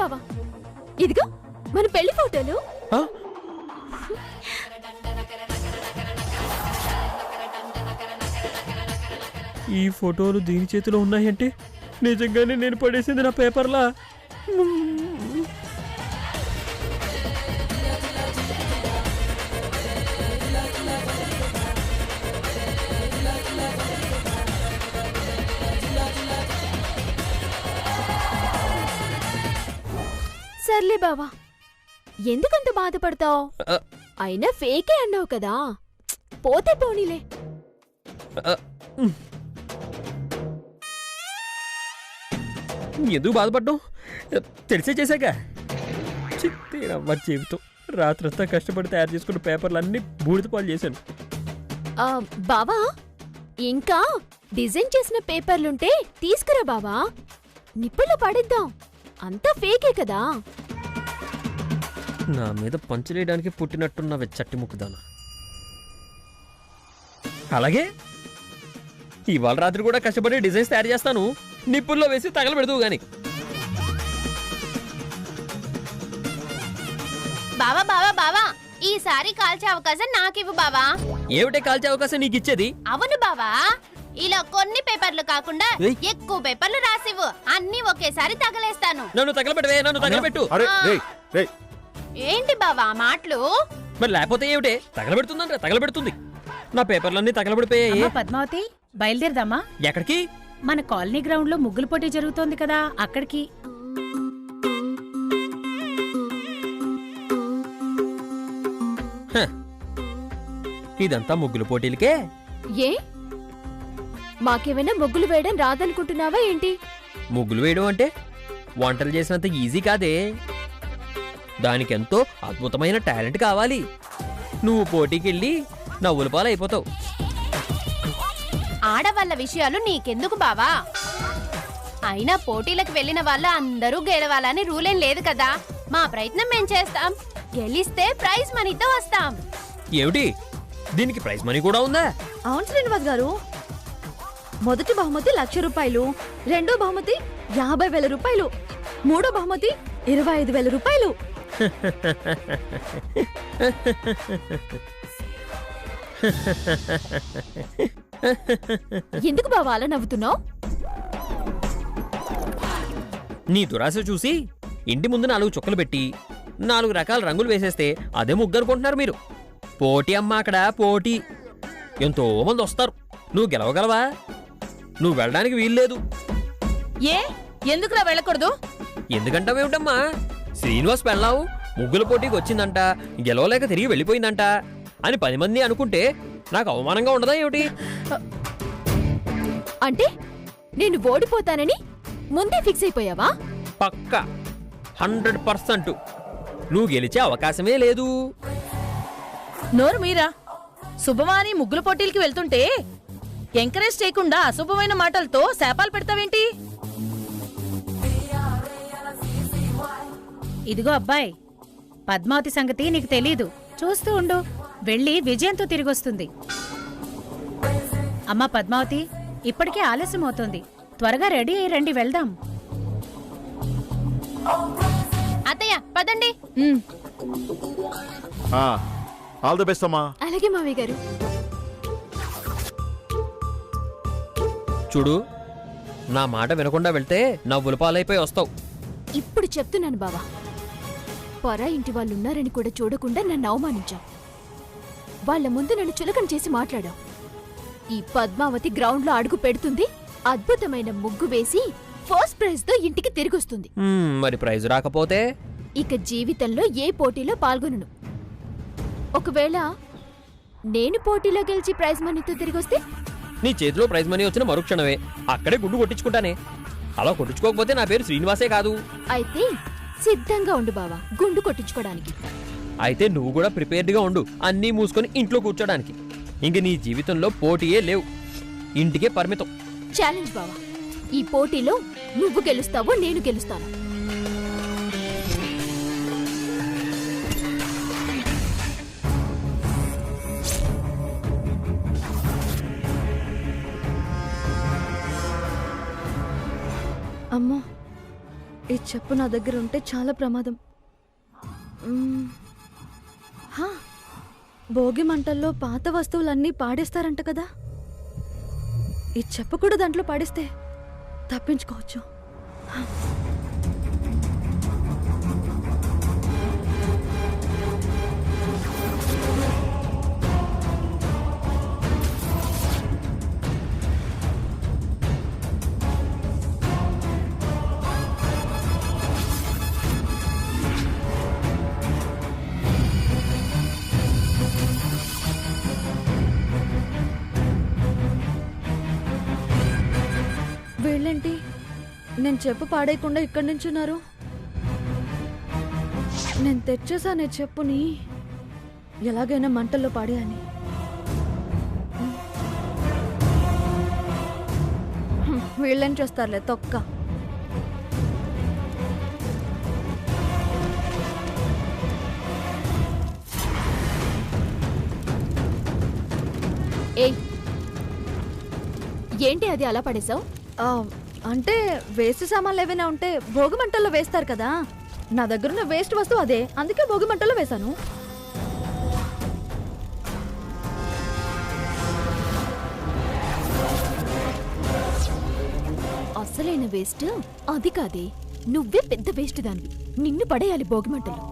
బావా, ఇదిగో మన పెళ్లి ఫోటోలు. ఈ ఫోటోలు దీని చేతిలో ఉన్నాయంటే నిజంగానే నేను పడేసింది నా పేపర్లా. సర్లే బావా, ఎందుకంత బాధపడతావు? అయినా ఫేకే అన్నావు కదా, పోతే పోనీలే. ఎందుకు బాధపడ్డం? తెలిసే చేశాక చిత్తేనమ్మ జీవితం. రాత్రంతా కష్టపడి తయారు చేసుకున్న పేపర్లు అన్నీ బూడిద పాలు చేశాను. బావా, ఇంకా డిజైన్ చేసిన పేపర్లుంటే తీసుకురా బావా, నిప్పుల్లో పడేద్దాం. అంతా ఫేకే కదా. నా మీద పంచలేయడానికి పుట్టినట్టున్న చట్టి ముక్కుదానా. అలాగే ఇవాళ రాత్రి కూడా కష్టపడి డిజైన్స్ తయారు చేస్తాను, నిప్పుల్లో వేసి తగలబెడదు గాని. బావా బావా బావా, ఈసారి కాల్చే అవకాశం నాకివ్వు బావా. ఏమిటే కాల్చే అవకాశం నీకు ఇచ్చేది? అవును బావా, ఇలా కొన్ని పేపర్లు కాకుండా ఎక్కువ పేపర్లు రాసివ్వు, అన్ని ఒకేసారి తగలేస్తాను. నన్ను తగలబెట్టవే, నన్ను తగలబెట్టు. ఏంటి బావా మాటలు? మరి లేకపోతే ఏమిటే? తగలబెడుతుందంటే తగలబెడుతుంది. నా పేపర్లన్నీ తగలబడిపోయాయి. పద్మావతి, బయలుదేరదామా? ఎక్కడికి? మన కాలనీ గ్రౌండ్ లో ముగ్గుల పోటీ జరుగుతోంది కదా, అక్కడికి. ఇదంతా ముగ్గుల పోటీలకే? ఏ, మాకేమైనా ముగ్గులు వేయడం రాదనుకుంటున్నావా ఏంటి? ముగ్గులు వేయడం అంటే వంటలు చేసినంత ఈజీ కాదే. దానికెంతో అద్భుతమైన టాలెంట్ కావాలి. నువ్వు పోటీకెళ్ళి నవ్వుల పాలు అయిపోతావు. ఆడవాళ్ళ విషయాలు నీకెందుకు బావా? అయినా పోటీలకు వెళ్ళిన వాళ్ళు అందరూ గెలవాలని రూలేం లేదు కదా. మా ప్రయత్నం మేం చేస్తాం, గెలిస్తే ప్రైజ్ మనీతో వస్తాం. ఏమిటి, దీనికి ప్రైజ్ మనీ కూడా ఉందా? అవును శ్రీనివాస్ గారు, మొదటి బహుమతి 1,00,000 రూపాయలు, రెండో బహుమతి 50,000 రూపాయలు, మూడో బహుమతి 25,000 రూపాయలు. ఎందుకు బావా అలా నవ్వుతున్నావు? నీ దురాశ చూసి ఇంటి ముందు 4 చుక్కలు పెట్టి 4 రకాల రంగులు వేసేస్తే అదే ముగ్గు అనుకుంటున్నారు మీరు. పోటీ అమ్మా, అక్కడ పోటీ. ఎంతో మంది వస్తారు. నువ్వు గెలవగలవా? నువ్వు వెళ్ళడానికి వీల్లేదు. ఏ, ఎందుకురా వెళ్ళకూడదు? ఎందుకంటావేమిటమ్మా? శ్రీనివాస్ పెళ్ళావు ముగ్గుల పోటీకి వచ్చిందంట, గెలవలేక తిరిగి వెళ్ళిపోయిందంట అని 10 మంది అనుకుంటే నాకు అవమానంగా ఉండదా ఏమిటి? అంటే నేను ఓడిపోతానని ముందే ఫిక్స్ అయిపోయావా? పక్కా 100%. నువ్వు గెలిచే అవకాశమే లేదు. నోరు మీరా, శుభమాని ముగ్గుల పోటీలకి వెళ్తుంటే ఎంకరేజ్ చేయకుండా అశుభమైన మాటలతో శాపాలు పెడతావేంటి? ఇదిగో అబ్బాయి, పద్మావతి సంగతి నీకు తెలీదు. చూస్తూ ఉండు, వెళ్ళి విజయంతో తిరిగొస్తుంది. అమ్మా పద్మావతి, ఇప్పటికే ఆలస్యం అవుతోంది, త్వరగా రెడీ అయ్యి రండి, వెళ్దాం. అత్తయ్య పదండి. ఆల్ ది బెస్ట్ అమ్మా. అలాగే మావయ్య గారు. చూడు, నా మాట వినకుండా వెళ్తే నవ్వుల పాలైపోయి వస్తావు. ఇప్పుడు చెప్తున్నాను బావా, పరా ఇంటి వాళ్ళున్నారని కూడా చూడకుండా నన్ను అవమానించావు. వాళ్ళ ముందు నన్ను చులకన చేసి మాట్లాడావు. ఈ పద్మావతి గ్రౌండ్లో అడుగు పెడుతుంది, అద్భుతమైన ముగ్గు వేసి ఫస్ట్ ప్రైజ్ తో ఇంటికి తిరిగొస్తుంది. మరి ప్రైజ్ రాకపోతే ఇక జీవితంలో ఏ పోటీలో పాల్గొనను. ఒకవేళ నేను పోటీలో గెలిచి ప్రైజ్ మనీతో తిరిగొస్తే నీ చేతిలో ప్రైజ్ మనీ వచ్చిన మరుక్షణమే అక్కడే గుండు కొట్టించుకుంటానే. అలా కొట్టించుకోకపోతే నా పేరు శ్రీనివాసే కాదు. అయితే సిద్ధంగా ఉండు బావా గుండు కొట్టించుకోవడానికి. అయితే నువ్వు కూడా ప్రిపేర్డ్గా ఉండు, అన్నీ మూసుకొని ఇంట్లో కూర్చోడానికి. ఇంక నీ జీవితంలో పోటీయే లేవు, ఇంటికే పరిమితం. ఛాలెంజ్ బావా, ఈ పోటీలో నువ్వు గెలుస్తావో నేను గెలుస్తాను. అమ్మో, ఈ చెప్పు నా దగ్గర ఉంటే చాలా ప్రమాదం. భోగి మంటల్లో పాత వస్తువులన్నీ పాడేస్తారంట కదా, ఈ చెప్పు కూడా దాంట్లో పాడేస్తే తప్పించుకోవచ్చు. వీళ్ళేంటి నేను చెప్పు పాడేయకుండా ఇక్కడి నుంచున్నారు? నేను తెచ్చేసానే చెప్పుని, ఎలాగైనా మంటల్లో పాడేయని. వీళ్ళేం చేస్తారులే తొక్క. ఏయ్, ఏంటి అది అలా పడేసావు? అంటే వేస్ట్ సామాన్లు ఏవైనా ఉంటే భోగి మంటల్లో వేస్తారు కదా, నా దగ్గరున్న వేస్ట్ వస్తువు అదే, అందుకే భోగి మంటల్లో వేశాను. అసలైన వేస్ట్ అది కాదే, నువ్వే పెద్ద వేస్ట్ దానివి. నిన్ను పడేయాలి భోగి మంటలు.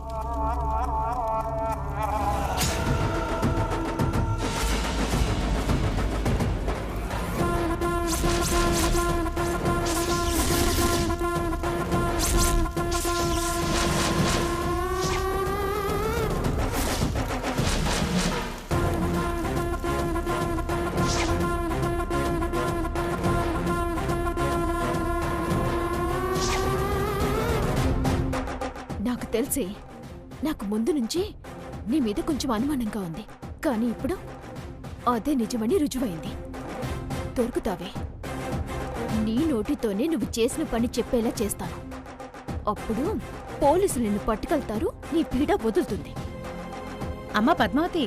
నాకు తెలిసి, నాకు ముందు నుంచి నీ మీద కొంచెం అనుమానంగా ఉంది, కానీ ఇప్పుడు అదే నిజమని రుజువైంది. దొరుకుతావే, నీ నోటితోనే నువ్వు చేసిన పని చెప్పేలా చేస్తాను. అప్పుడు పోలీసులు నిన్ను పట్టుకెళ్తారు, నీ పీడ వదులుతుంది. అమ్మ పద్మావతి,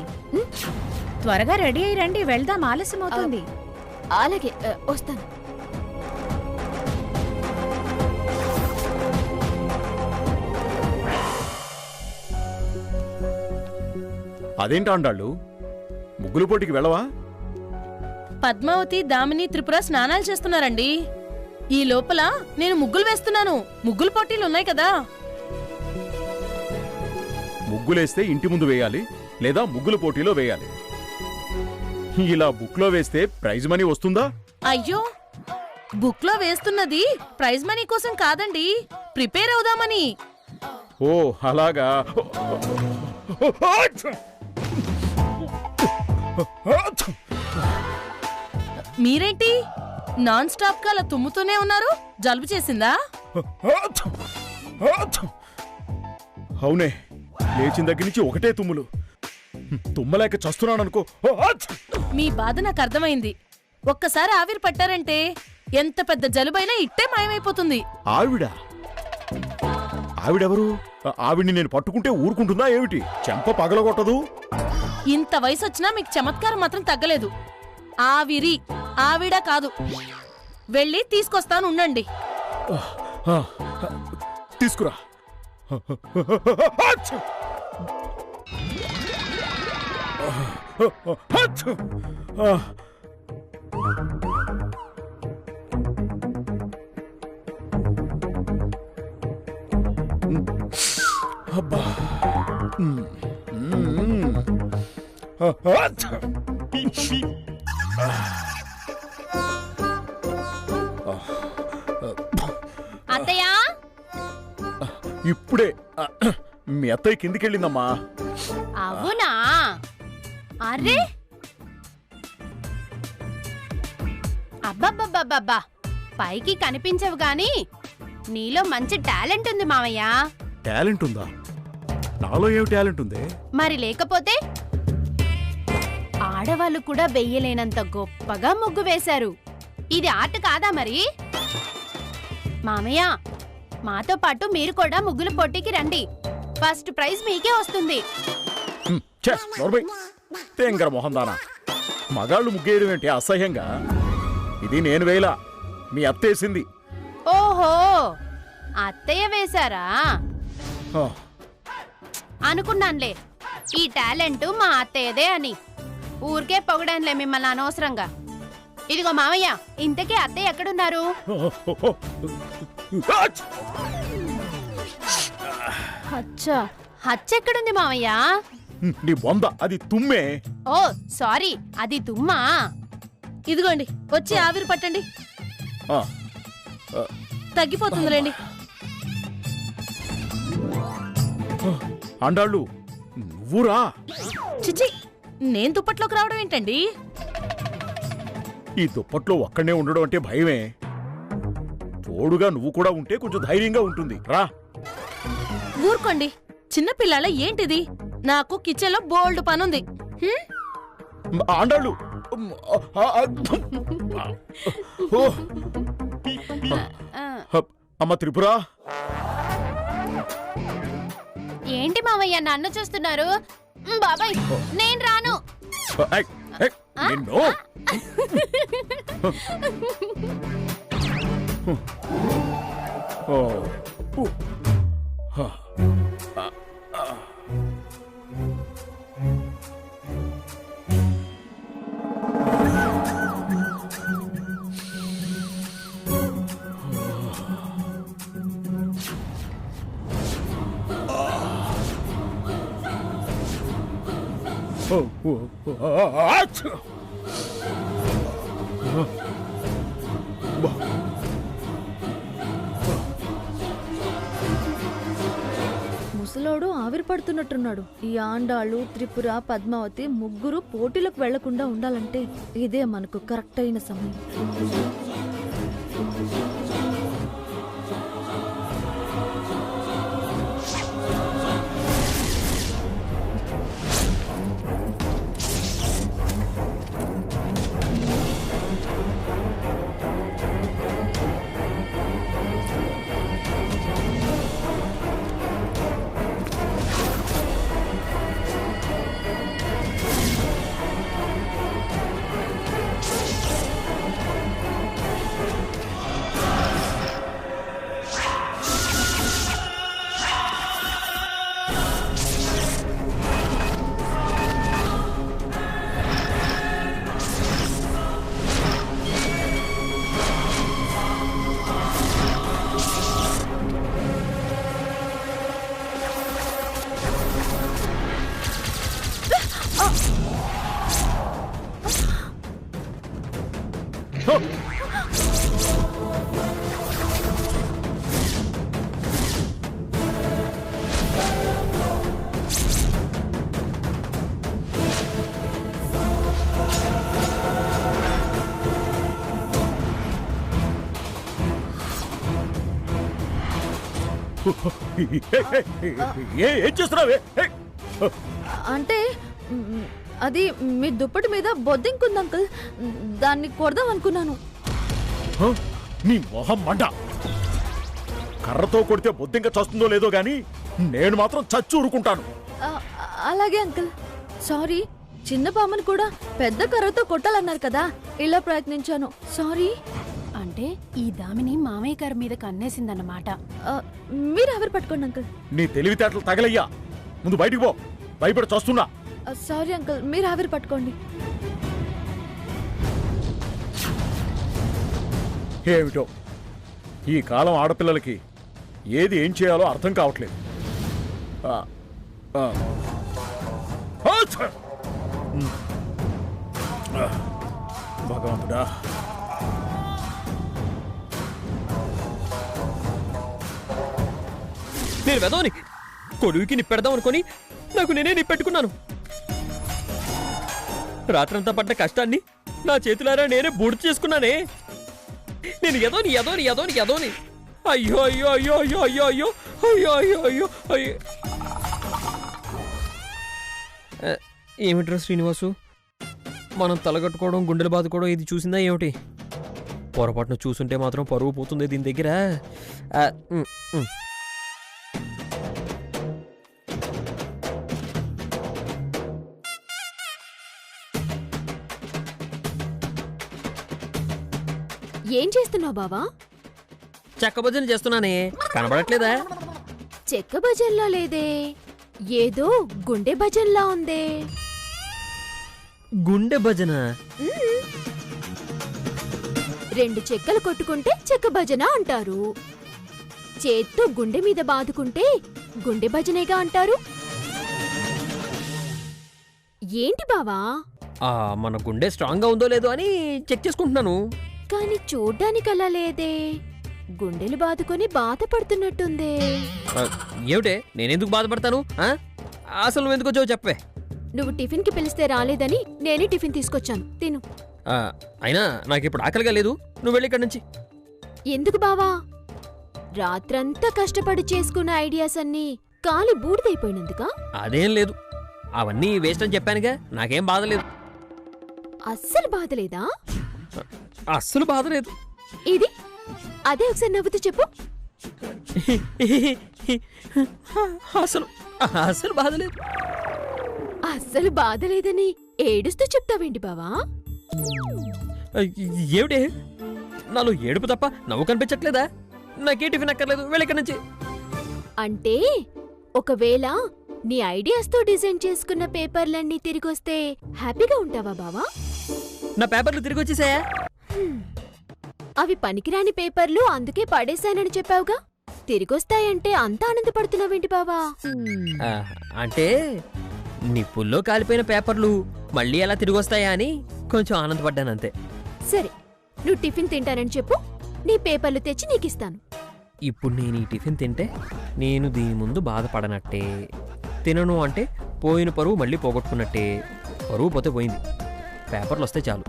త్వరగా రెడీ అయ్యి రండి, వెళ్దాం, ఆలస్యం అవుతుంది. అలాగే వస్తాను. అదేంటా అండాళ్ళు, ముగ్గులు పోటీకి వెళ్ళవా? పద్మావతి, దామిని, త్రిపుర స్నానాలు చేస్తున్నారండి. ఈ లోపల నేను ముగ్గులు వేస్తున్నాను. ముగ్గులు పోటీలు ఉన్నాయి కదా. ముగ్గులేస్తే ఇంటి ముందు వేయాలి, లేదా ముగ్గుల పోటీలో వేయాలి. ఇలా బుక్లో వేస్తే ప్రైజ్ మనీ వస్తుందా? అయ్యో, బుక్ లో వేస్తున్నది ప్రైజ్ మనీ కోసం కాదండి, ప్రిపేర్ అవుదామని. ఓ అలాగా. మీరేంటి నాన్ స్టాప్ గా అలా తుమ్ముతూనే ఉన్నారు? జలుబు చేసిందా? అవునే, లేచిన దగ్గర నుంచి ఒకటే తుమ్ములు. తుమ్మలేక చస్తున్నాననుకో. మీ బాధ నాకు అర్థమైంది. ఒక్కసారి ఆవిరి పట్టారంటే ఎంత పెద్ద జలుబైనా ఇట్టే మాయమైపోతుంది. ఆవిడెవరు? ఆవిడ్ని నేను పట్టుకుంటే ఊరుకుంటుందా ఏమిటి? చెంప పగలగొట్టదు. ఇంత వయసు వచ్చినా మీకు చమత్కారం మాత్రం తగ్గలేదు. ఆవిరి ఆవిడ కాదు. వెళ్ళి తీసుకొస్తాను, ఉండండి. తీసుకురా. అబ్బా. అత్తయ్య, ఇప్పుడే మీ అత్తయ్య కిందికెళ్ళిందమ్మా. అవునా? అరే, అబ్బబ్బబ్బబ్బబ్బా, పైకి కనిపించవు గాని నీలో మంచి టాలెంట్ ఉంది మావయ్య. టాలెంట్ ఉందా? నాలో ఏమి టాలెంట్ ఉంది? మరి లేకపోతే ఆడవాళ్ళు కూడా వెయ్యలేనంత గొప్పగా ముగ్గు వేశారు. ఇది ఆట కాదా మరి? మామయ్య, మాతో పాటు మీరు కూడా ముగ్గుల పోటీకి రండి. ఫస్ట్ ప్రైజ్ మీకే వస్తుంది. తేంగర మొహందానా, మగాళ్ళు ముగ్గేయడం ఏంటి అసహ్యంగా? ఇది నేను వేయలా, మీ అత్తేసింది. ఓహో, అత్తయ్య వేశారా? ఆ, అనుకున్నానులే ఈ టాలెంట్ మా అత్తయ్యదే అని. ఊరికే పొగడానులే మిమ్మల్ని అనవసరంగా. ఇదిగో మామయ్య, ఇంతకీ అత్తయ్య ఎక్కడున్నారు? అచ్చా, హచ్చెక్కడుంది మామయ్య? నీ బొంద అది తుమ్మే. ఓ సారీ, అది తుమ్మా. ఇదిగోండి వచ్చి ఆవిరి పట్టండి, ఆ, తగ్గిపోతుందిలేండి. అండాళ్ళు నువ్వురా. చిచి, నేను దుప్పట్లోకి రావడం ఏంటండి? ఈ దుప్పట్లో ఒక్కడే ఉండడం అంటే భయమే. తోడుగా నువ్వు కూడా ఉంటే కొంచెం ధైర్యంగా ఉంటుంది. రా. ఊరుకోండి, చిన్నపిల్లాళ్ళ ఏంటిది? నాకు కిచెన్ లో బోల్డ్ పనుంది. అండాళ్ళు. ఓ, అమ్మ త్రిపుర. ఏంటి మామయ్య నన్ను చూస్తున్నారు? బాబాయ్ నేను రాను. ఏయ్, ఏయ్, నిన్ను. ఓ, ఊ. హ. ముసలోడు ఆవిరి పడుతున్నట్టున్నాడు. ఈ ఆండాళ్ళు, త్రిపుర, పద్మావతి ముగ్గురు పోటీలకు వెళ్లకుండా ఉండాలంటే ఇదే మనకు కరెక్ట్ అయిన సమయం. ఏం చేస్తున్నావే? అంటే అది మీ దుప్పటి మీద బొద్దింకుంది అంకుల్, దాన్ని కొడదాం అనుకున్నాను. నీ మొహం మంట. కర్రతో కొడితే బొద్దింక చస్తుందో లేదో గాని నేను మాత్రం చచ్చి ఊరుకుంటాను. అలాగే అంకుల్, సారీ. చిన్న పామను కూడా పెద్ద కర్రతో కొట్టాలన్నారు కదా, ఇలా ప్రయత్నించాను. సారీ. అంటే ఈ దామిని మామయ్య గారి మీద కన్నేసిందన్నమాట. మీరు ఎవరు పట్టుకోండి అంకుల్. నీ తెలివితేటలు తగలయ్యా. ముందు బయటికి పో, భయపడి చస్తున్నా. సారీ అంకుల్, మీరు ఆవిరి పట్టుకోండి. ఏమిటో ఈ కాలం ఆడపిల్లలకి ఏది ఏం చేయాలో అర్థం కావట్లేదు. భగవంతుడా. నేను వెదవని కొడుకుకి నిప్పెడదాం అనుకొని నాకు నేనే నిప్పెట్టుకున్నాను. రాత్రంతా పడ్డ కష్టాన్ని నా చేతులారా నేనే బూడిద చేసుకున్నానే. నేను ఎదోని ఎదోని ఎదోని ఎదోని. అయ్యో అయ్యో అయ్యో అయ్యో అయ్యో అయ్యో అయ్యో అయ్యో అయ్యో అయ్యో. ఏమిట్రా శ్రీనివాసు, మనం తలగట్టుకోవడం, గుండెలు బాదుకోవడం ఇది చూసిందా ఏమిటి? పొరపాటున చూసుంటే మాత్రం పరువు పోతుంది దీని దగ్గర. ఏం చేస్తున్నావు బావా? చెక్క భజన చేస్తున్నానే, కనబడట్లేదా? చెక్క భజన్లా లేదే, ఏదో గుండె భజన్లా ఉందే. గుండె భజన? రెండు చెక్కలు కొట్టుకుంటే చెక్క భజన అంటారు. చేత్తో గుండె మీద బాదుకుంటే గుండె భజనేగా అంటారు. ఏంటి బావా? మన గుండె స్ట్రాంగ్ గా ఉందో లేదో అని చెక్ చేసుకుంటున్నాను. కాని చూడ్డానికి అలా లేదే, గుండెలు బాదుకొని బాధపడుతున్నట్టుందే. ఏమిటే, నేనెందుకు బాధపడతాను? అసలు నువ్వెందుకు వచ్చావు చెప్పే. నువ్వు టిఫిన్ కి పిలిస్తే రాలేదని నేనే టిఫిన్ తీసుకొచ్చాను, తిను. అయినా నాకిప్పుడు ఆకలిగా లేదు, నువ్వు వెళ్ళి ఇక్కడి నుంచి. ఎందుకు బావా? రాత్రంతా కష్టపడి చేసుకున్న ఐడియాస్ అన్నీ కాలి బూడిదైపోయినందుకా? అదేం లేదు, అవన్నీ వేస్ట్ అని చెప్పానుగా, నాకేం బాధలేదు. అస్సలు బాధలేదా? అస్సలు బాధలేదు. ఇది అదే ఒకసారి నవ్వుతూ చెప్పు. అసలు అసలు బాధలేదు. అస్సలు బాధలేదని ఏడుస్తూ చెప్తావేంటి బావా? ఏమిటే, నాలో ఏడుపు తప్ప నవ్వు కనిపించట్లేదా? నాకే టిఫిన్ అక్కర్లేదు, వెళ్ళిక్కడి నుంచి. అంటే ఒకవేళ నీ ఐడియాస్తో డిజైన్ చేసుకున్న పేపర్లన్నీ తిరిగొస్తే హ్యాపీగా ఉంటావా బావా? నా పేపర్లు తిరిగి వచ్చేసాయా? అవి పనికిరాని పేపర్లు, అందుకే పడేశానని చెప్పావుగా. తిరిగొస్తాయంటే అంత ఆనందపడుతున్నావేంటి బావా? అంటే నిప్పుల్లో కాలిపోయిన పేపర్లు మళ్ళీ ఎలా తిరిగి వస్తాయా అని కొంచెం ఆనందపడ్డానంతే. సరే, నువ్వు టిఫిన్ తింటానని చెప్పు, నీ పేపర్లు తెచ్చి నీకిస్తాను. ఇప్పుడు నేను ఈ టిఫిన్ తింటే నేను దీని ముందు బాధపడనట్టే, తినను అంటే పోయిన పరువు మళ్ళీ పోగొట్టుకున్నట్టే. పరువు పోతే పోయింది, పేపర్లు వస్తే చాలు.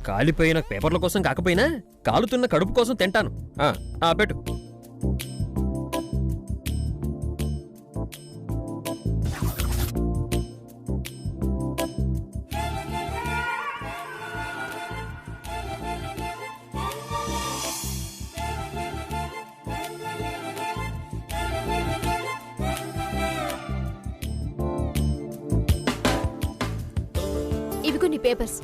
కాలిపోయిన పేపర్ల కోసం కాకపోయినా కాలుతున్న కడుపు కోసం తింటాను. పెట్టు. ఇవిగో నీ పేపర్స్.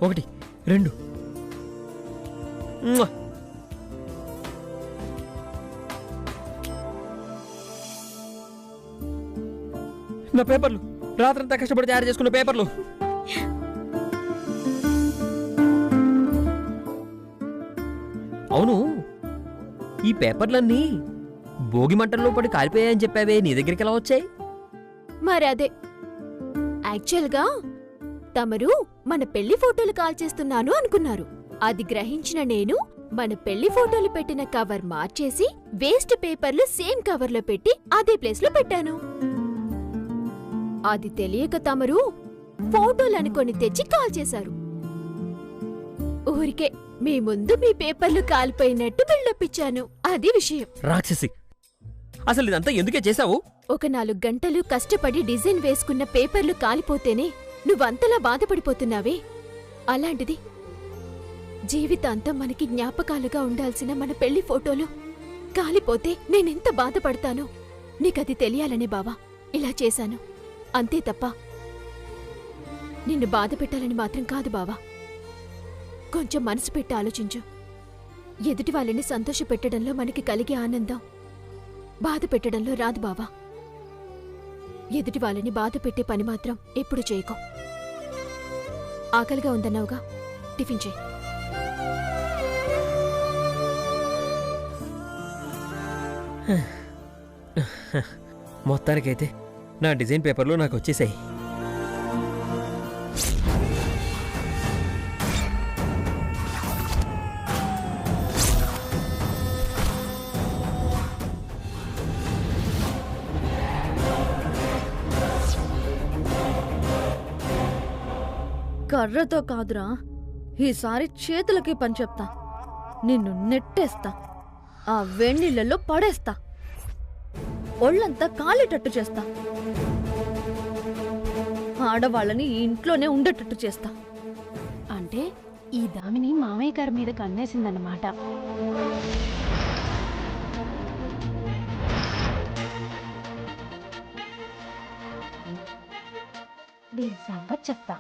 ఒకటి, రెండు. నా పేపర్లు, రాత్రంతా కష్టపడి తయారు చేసుకున్న పేపర్లు. అవును, ఈ పేపర్లన్నీ భోగి మంటల్లో పడి కాలిపోయాయని చెప్పావే, నీ దగ్గరికి ఎలా వచ్చాయి? మరదే, యాక్చువల్గా తమరు మన పెళ్లి ఫోటోలు కాల్చేస్తున్నాను అనుకున్నారు. అది గ్రహించిన నేను మన పెళ్లి ఫోటోలు పెట్టిన కవర్ మార్చేసి వేస్ట్ పేపర్లు సేమ్ కవర్లో పెట్టి అదే ప్లేస్లో పెట్టాను. అది తెలియక తమరు ఫోటోలనుకొని తెచ్చి కాల్చేశారు. ఊరికే మీ ముందు మీ పేపర్లు కాలిపోయినట్టు బిల్డప్పిచ్చాను, అది విషయం. రాక్షసి, అసలు ఇదంతా ఎందుకే చేశావు? ఒక 4 గంటలు కష్టపడి డిజైన్ వేసుకున్న పేపర్లు కాలిపోతేనే నువ్వంతలా బాధపడిపోతున్నావే, అలాంటిది జీవితాంతం మనకి జ్ఞాపకాలుగా ఉండాల్సిన మన పెళ్లి ఫోటోలు కాలిపోతే నేనెంత బాధపడతానో నీకది తెలియాలనే బావా ఇలా చేశాను. అంతే తప్ప నిన్ను బాధ పెట్టాలని మాత్రం కాదు బావా. కొంచెం మనసు పెట్టి ఆలోచించు. ఎదుటి వాళ్ళని సంతోషపెట్టడంలో మనకి కలిగే ఆనందం బాధ పెట్టడంలో రాదు బావా. ఎదుటి వాళ్ళని బాధ పెట్టే పని మాత్రం ఎప్పుడు చేయకో. ఆకలిగా ఉందన్నావుగా, టిఫిన్ చేయి. మొత్తానికైతే నా డిజైన్ పేపర్లు నాకు వచ్చేసాయి. కర్రతో కాదురా, ఈసారి చేతులకి పని చెప్తా. నిన్ను నెట్టేస్తా, ఆ వెన్నీళ్ళలో పడేస్తా, ఒళ్ళంతా కాలేటట్టు చేస్తా, ఆడవాళ్ళని ఈ ఇంట్లోనే ఉండేటట్టు చేస్తా. అంటే ఈ దామిని మామయ్య గారి మీద కన్నేసిందన్నమాట. దీని సంగతి చెప్తా.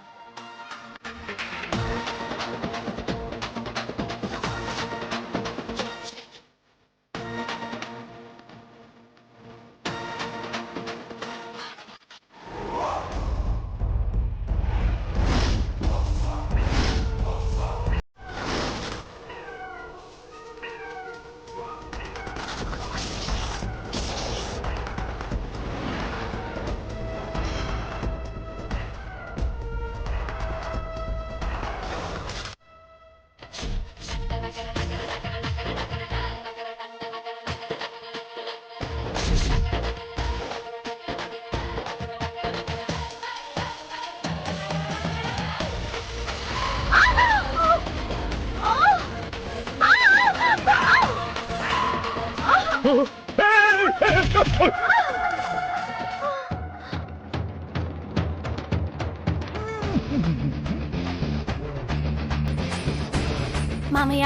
మామయ్య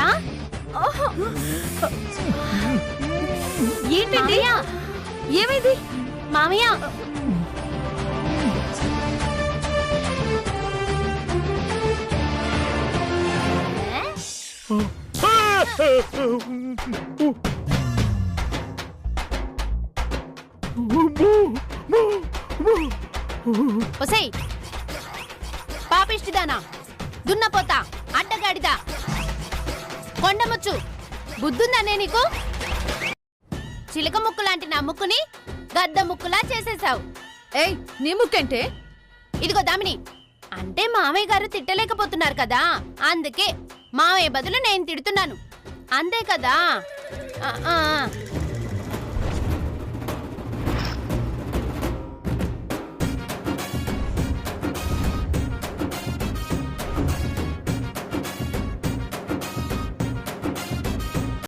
ఏంటండి ఏమైంది? మామయ్య ఒసేయ్ పాపిష్టిదానా, దున్నపోతా, అడ్డగాడిదా, కొండముచ్చు, బుద్ధుందనే నీకు? చిలక ముక్కు లాంటి నా ముక్కుని గద్ద ముక్కులా చేసేశావు. ఏయ్ నీ ముక్కంటే ఇదిగో దామిని, అంటే మామయ్య గారు తిట్టలేకపోతున్నారు కదా, అందుకే మామయ్య బదులు నేను తిడుతున్నాను, అంతే కదా.